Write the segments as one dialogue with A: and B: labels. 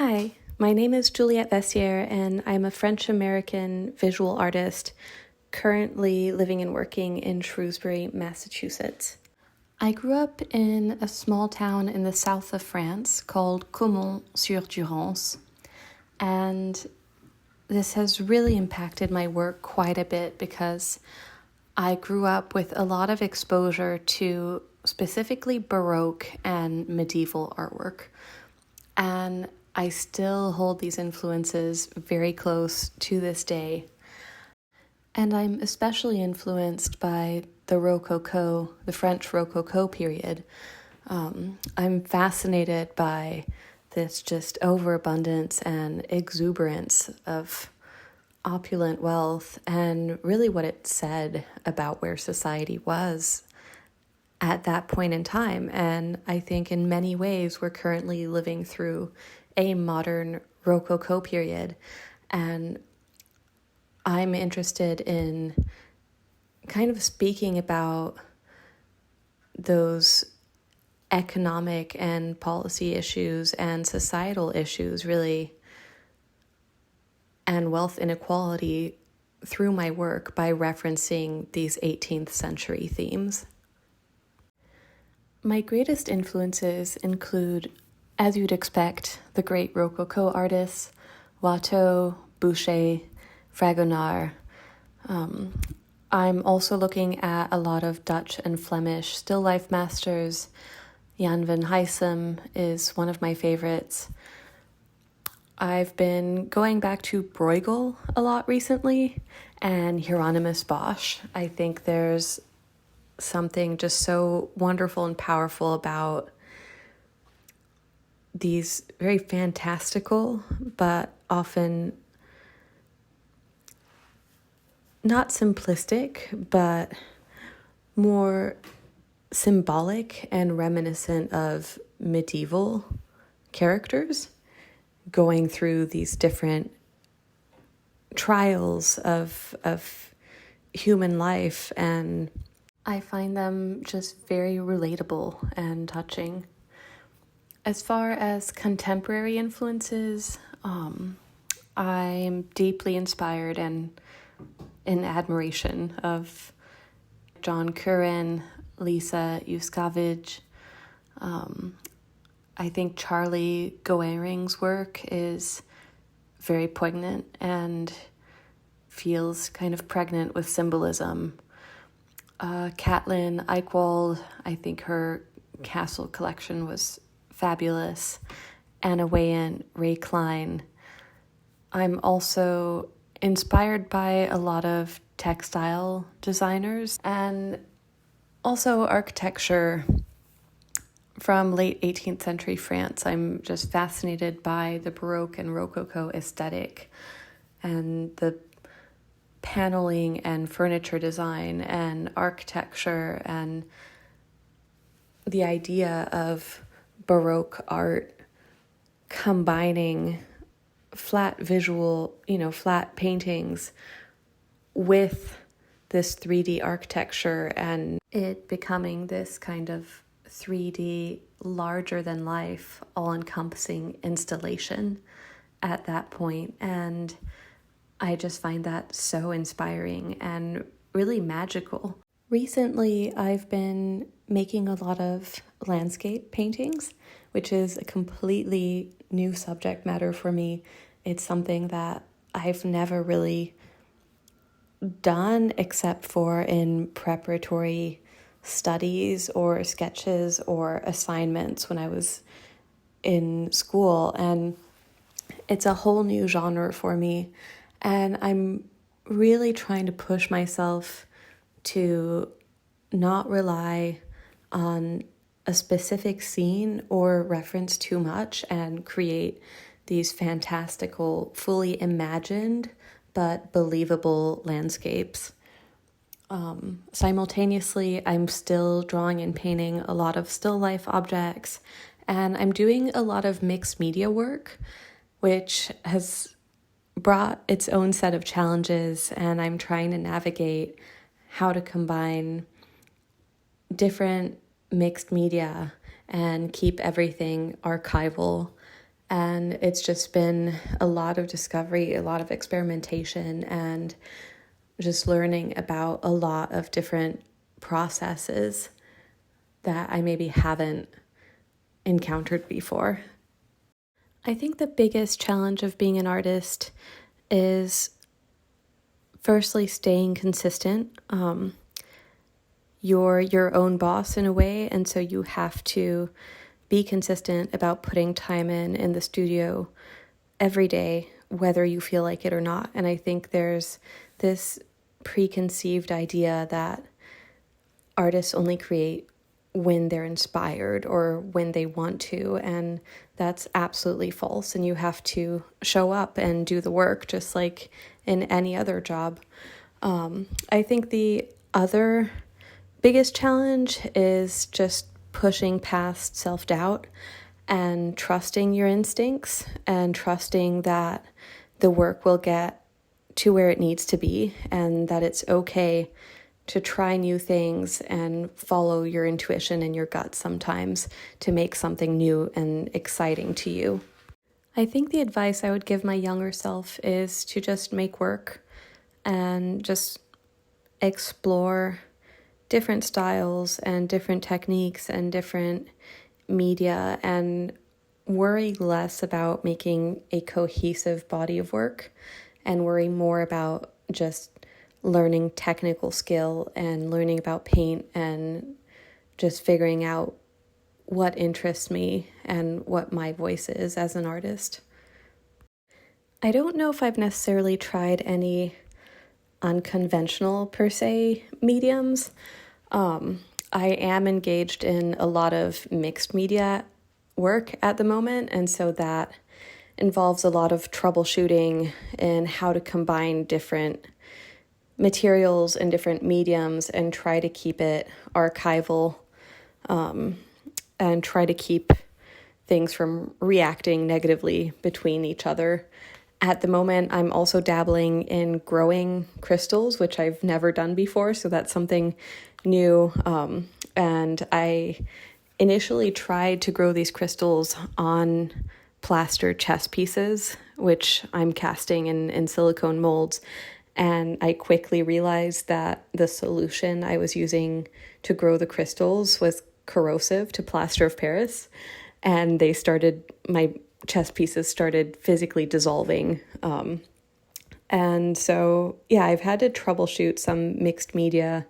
A: Hi, my name is Juliette Vaissiere, and I'm a French-American visual artist currently living and working in Shrewsbury, Massachusetts. I grew up in a small town in the south of France called Caumont-sur-Durance, and this has really impacted my work quite a bit because I grew up with a lot of exposure to specifically Baroque and medieval artwork, and I still hold these influences very close to this day. And I'm especially influenced by the Rococo, the French Rococo period. I'm fascinated by this just overabundance and exuberance of opulent wealth and really what it said about where society was at that point in time. And I think in many ways we're currently living through a modern Rococo period. And I'm interested in kind of speaking about those economic and policy issues and societal issues, really, and wealth inequality through my work by referencing these 18th century themes. My greatest influences include, as you'd expect, the great Rococo artists, Watteau, Boucher, Fragonard. I'm also looking at a lot of Dutch and Flemish still life masters. Jan van Huysum is one of my favorites. I've been going back to Bruegel a lot recently, and Hieronymus Bosch. I think there's something just so wonderful and powerful about these very fantastical, but often not simplistic, but more symbolic and reminiscent of medieval characters going through these different trials of human life, and I find them just very relatable and touching. As far as contemporary influences, I'm deeply inspired and in admiration of John Curran, Lisa Yuskavage. I think Charlie Goering's work is very poignant and feels kind of pregnant with symbolism. Katlin Eichwald, I think her castle collection was fabulous. Anna Weyant, Ray Klein. I'm also inspired by a lot of textile designers and also architecture from late 18th century France. I'm just fascinated by the Baroque and Rococo aesthetic and the paneling and furniture design and architecture and the idea of Baroque art combining flat visual, flat paintings with this 3D architecture and it becoming this kind of 3D larger than life, all-encompassing installation at that point. And I just find that so inspiring and really magical. Recently, I've been making a lot of landscape paintings, which is a completely new subject matter for me. It's something that I've never really done except for in preparatory studies or sketches or assignments when I was in school. And it's a whole new genre for me. And I'm really trying to push myself to not rely on a specific scene or reference too much and create these fantastical, fully imagined but believable landscapes. Simultaneously, I'm still drawing and painting a lot of still life objects, and I'm doing a lot of mixed media work, which has brought its own set of challenges, and I'm trying to navigate how to combine different mixed media and keep everything archival And it's just been a lot of discovery, a lot of experimentation, and just learning about a lot of different processes that I maybe haven't encountered before. I think the biggest challenge of being an artist is firstly staying consistent. You're your own boss in a way, and so you have to be consistent about putting time in the studio every day, whether you feel like it or not. And I think there's this preconceived idea that artists only create when they're inspired or when they want to, and that's absolutely false. And you have to show up and do the work just like in any other job. I think the other biggest challenge is just pushing past self-doubt and trusting your instincts and trusting that the work will get to where it needs to be, and that it's okay to try new things and follow your intuition and your gut sometimes to make something new and exciting to you. I think the advice I would give my younger self is to just make work and just explore different styles and different techniques and different media, and worry less about making a cohesive body of work and worry more about just learning technical skill and learning about paint and just figuring out what interests me and what my voice is as an artist. I don't know if I've necessarily tried any unconventional per se mediums. I am engaged in a lot of mixed media work at the moment, and so that involves a lot of troubleshooting in how to combine different materials and different mediums and try to keep it archival, and try to keep things from reacting negatively between each other. At the moment, I'm also dabbling in growing crystals, which I've never done before, so that's something new. And I initially tried to grow these crystals on plaster chess pieces, which I'm casting in silicone molds. And I quickly realized that the solution I was using to grow the crystals was corrosive to plaster of Paris. And my chess pieces started physically dissolving. And so, yeah, I've had to troubleshoot some mixed media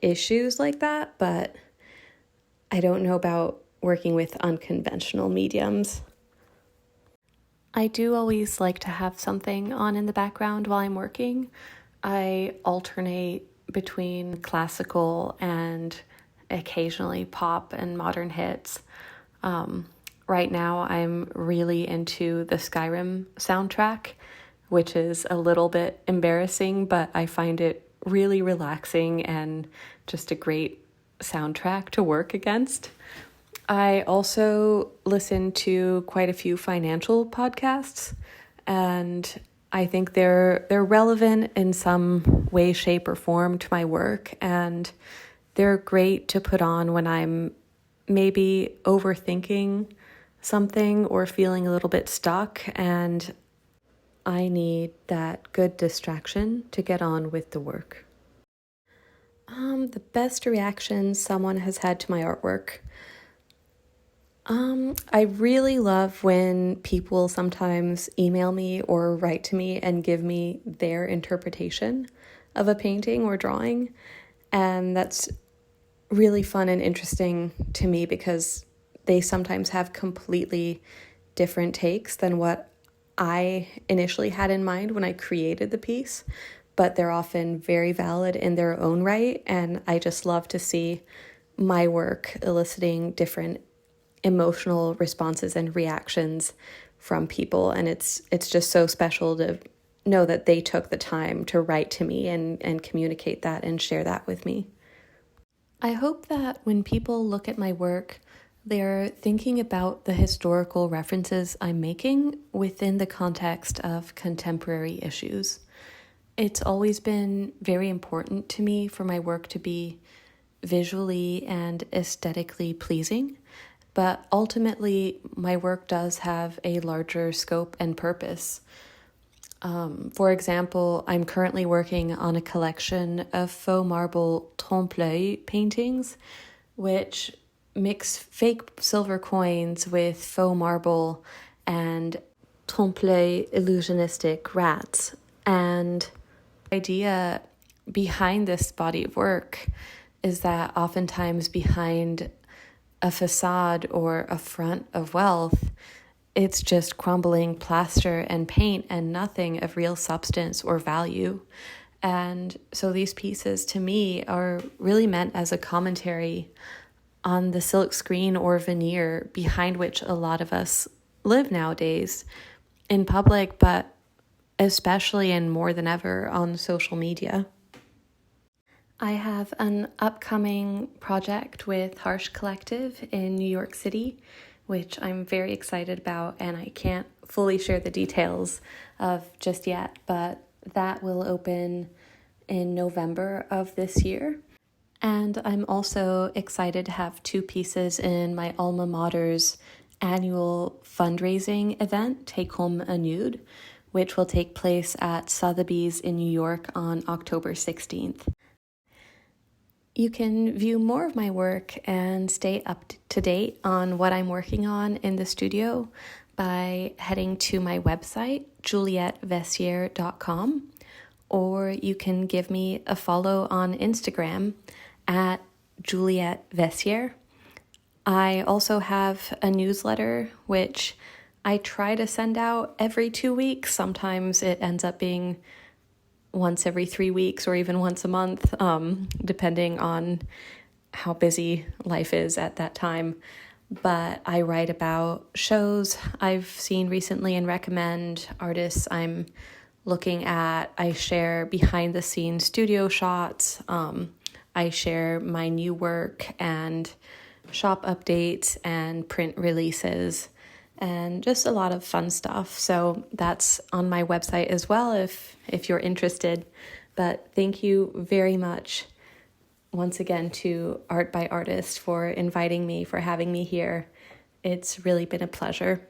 A: issues like that, but I don't know about working with unconventional mediums. I do always like to have something on in the background while I'm working. I alternate between classical and occasionally pop and modern hits. Right now, I'm really into the Skyrim soundtrack, which is a little bit embarrassing, but I find it really relaxing and just a great soundtrack to work against. I also listen to quite a few financial podcasts, and I think they're relevant in some way, shape, or form to my work, and they're great to put on when I'm maybe overthinking something or feeling a little bit stuck, and I need that good distraction to get on with the work. The best reaction someone has had to my artwork. I really love when people sometimes email me or write to me and give me their interpretation of a painting or drawing. And that's really fun and interesting to me because they sometimes have completely different takes than what I initially had in mind when I created the piece, but they're often very valid in their own right. And I just love to see my work eliciting different emotional responses and reactions from people. And it's just so special to know that they took the time to write to me and communicate that and share that with me. I hope that when people look at my work, they're thinking about the historical references I'm making within the context of contemporary issues. It's always been very important to me for my work to be visually and aesthetically pleasing. but ultimately my work does have a larger scope and purpose. For example, I'm currently working on a collection of faux marble trompe-l'œil paintings, which mix fake silver coins with faux marble and trompe-l'œil illusionistic rats. And the idea behind this body of work is that oftentimes behind a facade or a front of wealth, it's just crumbling plaster and paint and nothing of real substance or value. And so these pieces to me are really meant as a commentary on the silk screen or veneer behind which a lot of us live nowadays in public, but especially and more than ever on social media. I have an upcoming project with Harsh Collective in New York City, which I'm very excited about, and I can't fully share the details of just yet, but that will open in November of this year. And I'm also excited to have 2 pieces in my alma mater's annual fundraising event, Take Home a Nude, which will take place at Sotheby's in New York on October 16th. You can view more of my work and stay up to date on what I'm working on in the studio by heading to my website, JulietteVaissiere.com, or you can give me a follow on Instagram at Juliette Vaissiere. I also have a newsletter, which I try to send out every 2 weeks. Sometimes it ends up being once every 3 weeks or even once a month, depending on how busy life is at that time. But I write about shows I've seen recently and recommend artists I'm looking at. I share behind the scenes studio shots. I share my new work and shop updates and print releases and just a lot of fun stuff. So that's on my website as well if you're interested. But thank you very much once again to Art by Artist for inviting me, for having me here. It's really been a pleasure.